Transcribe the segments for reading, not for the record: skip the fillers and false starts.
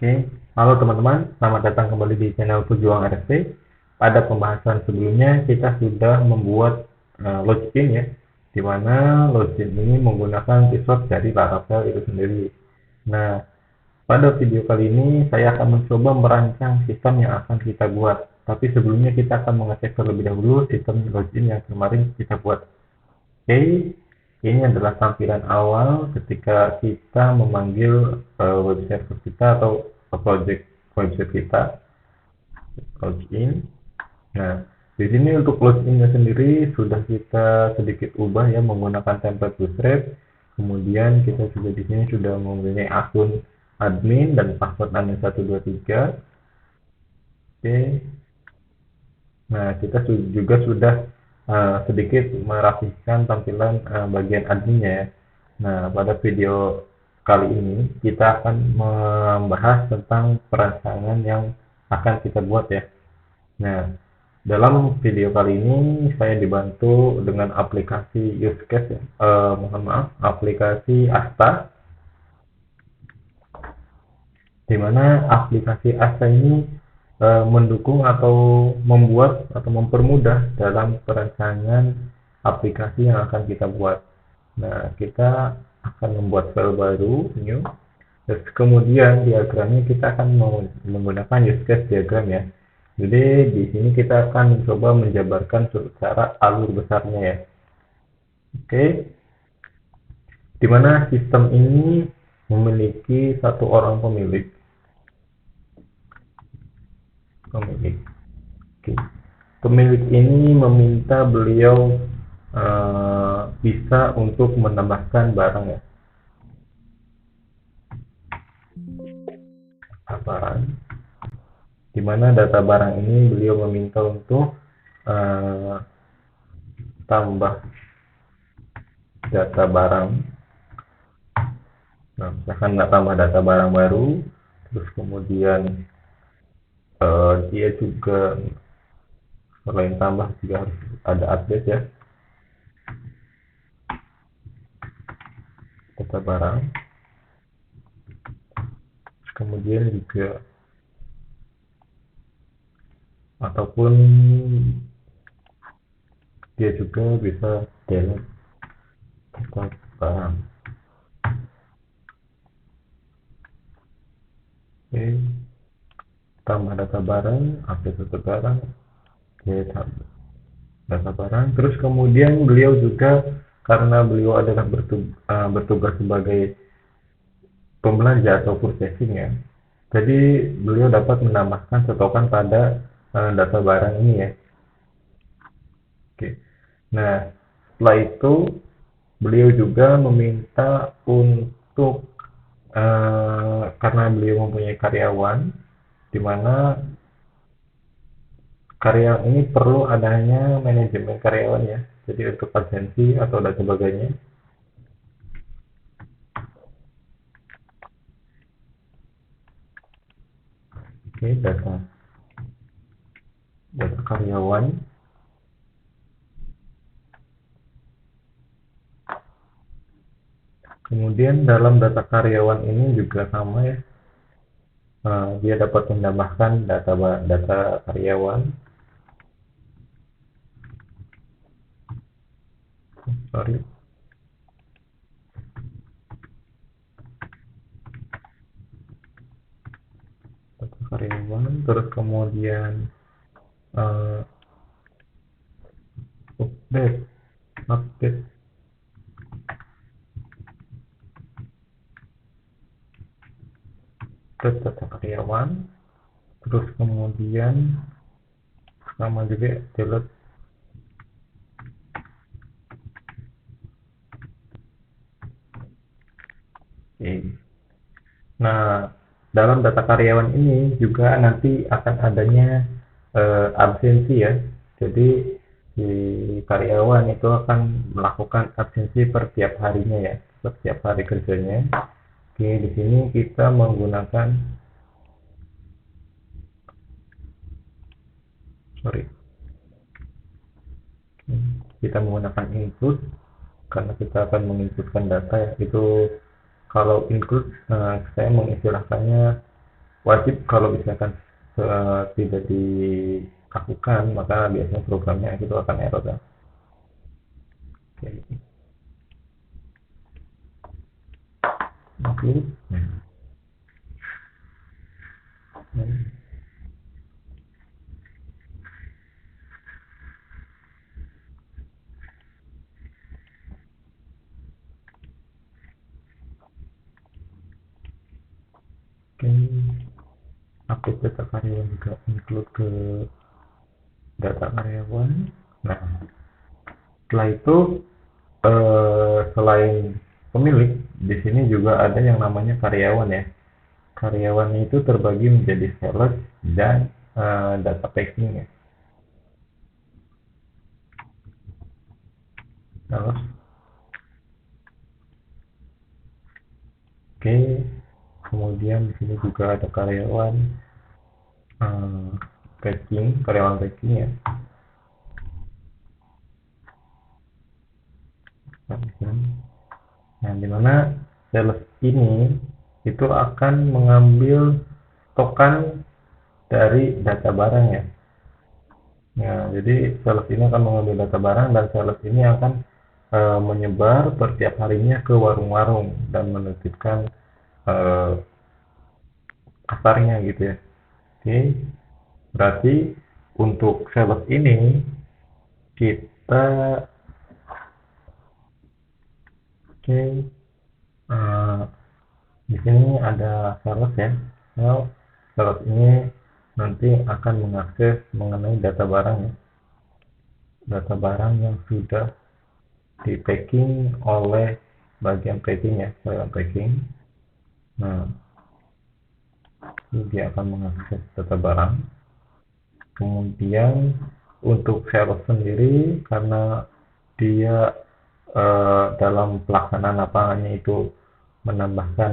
Oke, halo teman-teman, selamat datang kembali di channel Pejuang RFC. Pada pembahasan sebelumnya kita sudah membuat login ya, di mana login ini menggunakan keyword dari Laravel itu sendiri. Nah, pada video kali ini saya akan mencoba merancang sistem yang akan kita buat. Tapi sebelumnya kita akan mengecek terlebih dahulu sistem login yang kemarin kita buat. Oke, ini adalah tampilan awal ketika kita memanggil website kita atau project website kita, login. Nah, di sini untuk loginnya sendiri sudah kita sedikit ubah ya menggunakan template Bootstrap. Kemudian kita juga di sini sudah mempunyai akun admin dan password admin123. Oke. Nah, kita juga sudah sedikit merapikan tampilan bagian adminnya ya. Nah, pada video kali ini kita akan membahas tentang perancangan yang akan kita buat ya. Nah, dalam video kali ini saya dibantu dengan aplikasi use case ya. Mohon maaf, aplikasi Asta, di mana aplikasi Asta ini mendukung atau membuat atau mempermudah dalam perancangan aplikasi yang akan kita buat. Nah, kita akan membuat file baru, new. Terus kemudian diagramnya kita akan menggunakan use case diagram ya. Jadi di sini kita akan mencoba menjabarkan secara alur besarnya ya. Oke, di mana sistem ini memiliki satu orang pemilik. Oke. Pemilik ini meminta beliau bisa untuk menambahkan barang ya, barang. Di mana data barang ini beliau meminta untuk tambah data barang. Nah, misalkan tambah data barang baru, terus kemudian dia juga selain tambah juga harus ada update ya, data barang. Kemudian juga ataupun dia juga bisa delete data barang. Oke, tambah data barang, update data barang, data barang. Terus kemudian beliau juga karena beliau adalah bertugas sebagai pembelanja atau purchasing ya, jadi beliau dapat menambahkan stokan pada data barang ini ya. Oke. Nah, setelah itu beliau juga meminta untuk karena beliau mempunyai karyawan, di mana karyawan ini perlu adanya manajemen karyawan ya. Jadi untuk absensi atau dan sebagainya. Oke, data karyawan. Kemudian dalam data karyawan ini juga sama ya, dia dapat menambahkan data karyawan. Sorry. Data karyawan, terus kemudian update data karyawan, terus kemudian sama juga delete Nah, dalam data karyawan ini juga nanti akan adanya absensi ya. Jadi si karyawan itu akan melakukan absensi per tiap harinya ya, per tiap hari kerjanya. Oke, di sini kita menggunakan kita menggunakan include karena kita akan menginputkan data ya. Itu kalau include saya mengistilahkannya wajib kalau misalkan tidak dilakukan, maka biasanya programnya itu akan error ya. Oke. Oke. Oke. Update data karyawan juga include ke data karyawan. Nah, setelah itu selain pemilik, di sini juga ada yang namanya karyawan ya. Karyawan itu terbagi menjadi sales dan data packing ya. Sales. Oke. Kemudian di sini juga ada karyawan packing, karyawan packing ya. Nah, dimana sales ini itu akan mengambil token dari data barang ya. Nah, jadi sales ini akan mengambil data barang dan sales ini akan menyebar per tiap harinya ke warung-warung dan menitipkan kasarnya gitu ya. Oke, berarti untuk sales ini kita oke, eh, di sini ada sales ya. Nah, sales ini nanti akan mengakses mengenai data barang ya. Data barang yang sudah di packing oleh bagian packing ya, bagian packing. Nah, ini dia akan mengakses data barang. Kemudian untuk sales sendiri karena dia dalam pelaksanaan lapangannya itu menambahkan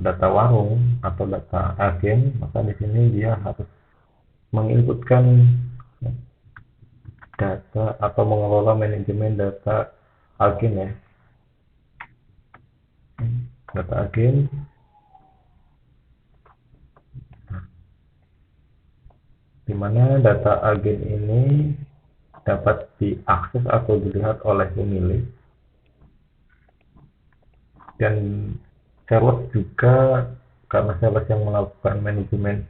data warung atau data agen, maka di sini dia harus menginputkan data atau mengelola manajemen data agen ya, data agen, di mana data agen ini dapat diakses atau dilihat oleh pemilik, dan sales juga karena sales yang melakukan manajemen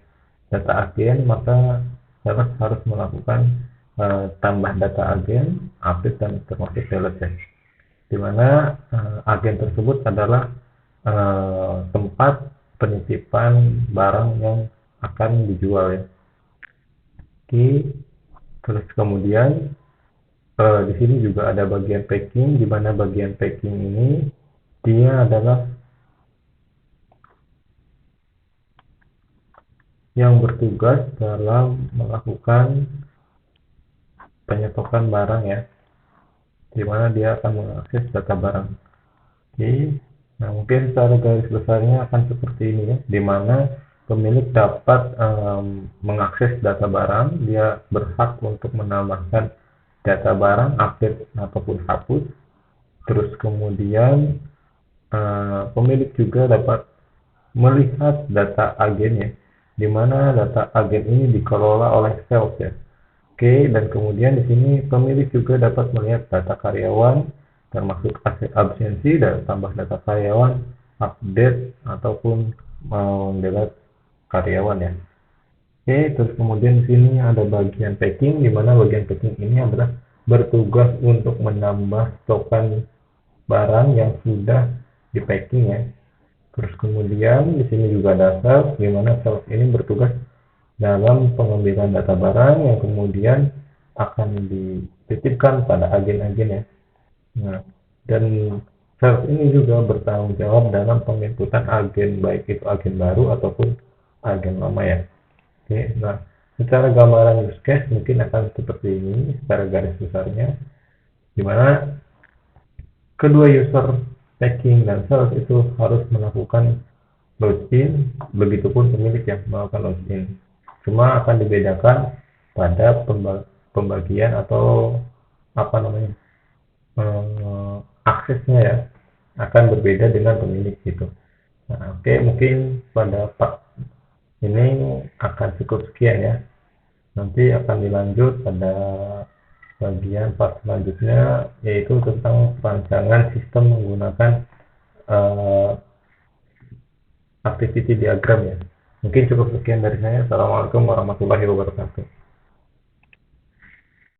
data agen, maka sales harus melakukan tambah data agen, update dan termasuk sales ya. Di mana agen tersebut adalah tempat penitipan barang yang akan dijual ya. Oke, terus kemudian di sini juga ada bagian packing, di mana bagian packing ini dia adalah yang bertugas dalam melakukan penyetokan barang ya, di mana dia akan mengakses data barang. Oke, nah mungkin secara garis besarnya akan seperti ini ya, di mana pemilik dapat mengakses data barang, dia berhak untuk menambahkan data barang, update ataupun hapus. Terus kemudian pemilik juga dapat melihat data agen ya, di mana data agen ini dikelola oleh sales ya. Oke, dan kemudian di sini pemilik juga dapat melihat data karyawan, termasuk absensi dan tambah data karyawan, update ataupun mendelete karyawan ya. Oke, terus kemudian di sini ada bagian packing, di mana bagian packing ini adalah bertugas untuk menambah stokan barang yang sudah di packing ya. Terus kemudian di sini juga ada sales, di mana sales ini bertugas dalam pengambilan data barang yang kemudian akan dititipkan pada agen-agen ya. Nah, dan sales ini juga bertanggung jawab dalam penginputan agen, baik itu agen baru ataupun agen lama ya. Oke, nah secara gambaran use case mungkin akan seperti ini secara garis besarnya, di mana kedua user packing dan sales itu harus melakukan login, begitupun pemilik yang melakukan login. Cuma akan dibedakan pada pembagian atau apa namanya aksesnya ya, akan berbeda dengan pemilik gitu. Nah, oke, mungkin pada Ini akan cukup sekian ya. Nanti akan dilanjut pada bagian part selanjutnya, yaitu tentang perancangan sistem menggunakan eh, activity diagram ya. Mungkin cukup sekian dari saya. Assalamualaikum warahmatullahi wabarakatuh.